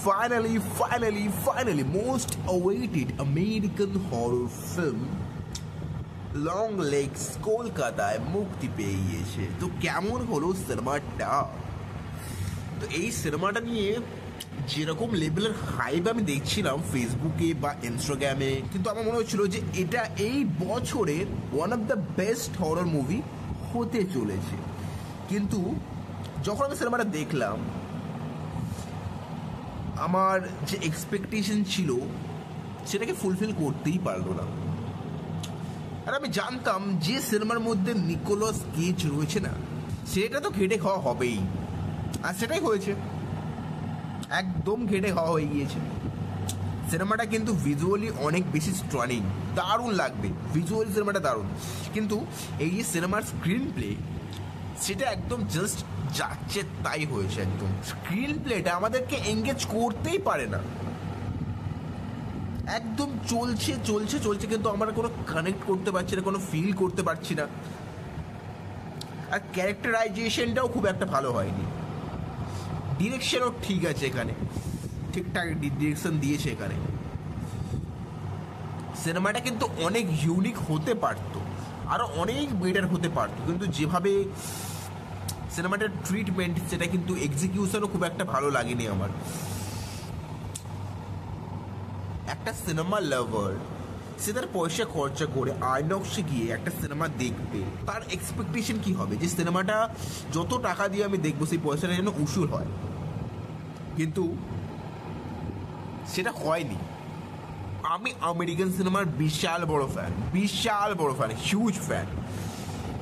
finally, most awaited American horror film long legs কলকাতায় মুক্তি পেয়ে গিয়েছে। তো কেমন হলো সিনেমাটা? তো এই সিনেমাটা নিয়ে যেরকম লেভেলের হাইপ আমি দেখছিলাম ফেসবুকে বা ইনস্টাগ্রামে, কিন্তু আমার মনে হচ্ছিল যে এটা এই বছরের one of the best horror movie হতে চলেছে। কিন্তু যখন আমি সিনেমাটা দেখলাম, আমার যে এক্সপেকটেশন ছিল সেটাকে ফুলফিল করতেই পারলো না। আর আমি জানতাম যে সিনেমার মধ্যে নিকোলাস কেজ রয়েছে না, সেটা তো ঘেটে খাওয়া হবেই, আর সেটাই হয়েছে, একদম ঘেটে খাওয়া হয়ে গিয়েছে। সিনেমাটা কিন্তু ভিজুয়ালি অনেক বেশি স্ট্রানিং, দারুণ লাগবে ভিজুয়ালি, সিনেমাটা দারুণ। কিন্তু এই যে সিনেমার স্ক্রিন প্লে, সেটা একদম জাস্ট যাচ্ছে তাই হয়েছে। একদম স্ক্রিন প্লেটা আমাদেরকে এঙ্গেজ করতেই পারে না, একদম চলছে চলছে চলছে, কিন্তু আমরা কোনো কানেক্ট করতে পারছি না, কোনো ফিল করতে পারছি না। আর ক্যারেক্টারাইজেশনটাও খুব একটা ভালো হয়নি। ডিরেকশনও ঠিক আছে, এখানে ঠিকঠাক ডিরেকশন দিয়েছে এখানে। সিনেমাটা কিন্তু অনেক ইউনিক হতে পারতো, আরও অনেক বেটার হতে পারতো, কিন্তু যেভাবে সিনেমাটার ট্রিটমেন্ট, সেটা কিন্তু এক্সিকিউশনও খুব একটা ভালো লাগেনি আমার। একটা সিনেমা লাভার সে তার পয়সা খরচা করে আইনক্সে গিয়ে একটা সিনেমা দেখবে, তার এক্সপেকটেশন কি হবে যে সিনেমাটা যত টাকা দিয়ে আমি দেখবো সেই পয়সাটা যেন উসুল হয়, কিন্তু সেটা হয়নি। আমি আমেরিকান সিনেমার বিশাল বড় ফ্যান, হিউজ ফ্যান,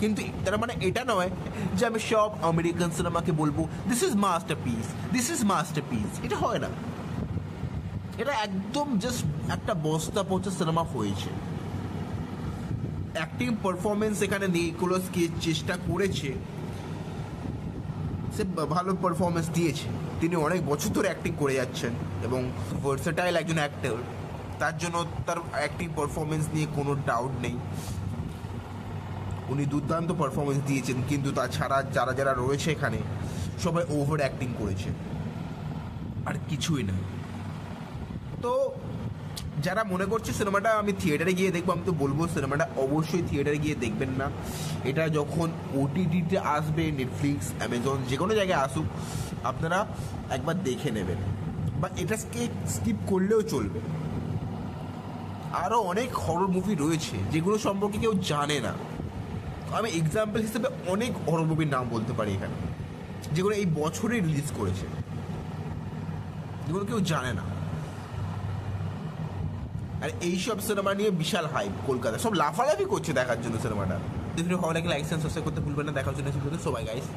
কিন্তু তার মানে এটা নয় যে আমি সব আমেরিকান সিনেমাকে বলবো দিস ইজ মাস্টারপিস। এটা হয় না, এটা একদম জাস্ট একটা বস্তা পচা সিনেমা হয়েছে। অ্যাক্টিং পারফরমেন্স এখানে নিকোলাস কেজ চেষ্টা করেছে, সে ভালো পারফরমেন্স দিয়েছে। তিনি অনেক বছর ধরে অ্যাক্টিং করে যাচ্ছেন এবং ভার্সেটাইল একজন অ্যাক্টর, তার জন্য তার অ্যাক্টিং পারফরমেন্স নিয়ে কোনো ডাউট নেই, উনি দুর্দান্ত পারফরমেন্স দিয়েছেন। কিন্তু তাছাড়া যারা যারা রয়েছে এখানে সবাই ওভার অ্যাক্টিং করেছে, আর কিছুই না। তো যারা মনে করছে সিনেমাটা আমি থিয়েটারে গিয়ে দেখবো, আমি তো বলবো সিনেমাটা অবশ্যই থিয়েটারে গিয়ে দেখবেন না। এটা যখন ওটিটিতে আসবে, নেটফ্লিক্স, অ্যামাজন, যে কোনো জায়গায় আসুক, আপনারা একবার দেখে নেবেন, বা এটা স্কিপ করলেও চলবে। আরও অনেক হরর মুভি রয়েছে যেগুলো সম্পর্কে কেউ জানে না। আমি এক্সাম্পল হিসেবে অনেক হরর মুভির নাম বলতে পারি এখানে, যেগুলো এই বছরে রিলিজ করেছে, যেগুলো কেউ জানে না। আর এইসব সিনেমা নিয়ে বিশাল হাইপ, কলকাতা সব লাফালাফি করছে দেখার জন্য সিনেমাটা। ভালো লাগলে লাইক সাবস্ক্রাইব করতে ভুলবেন না। দেখার জন্য সবাই গাইস।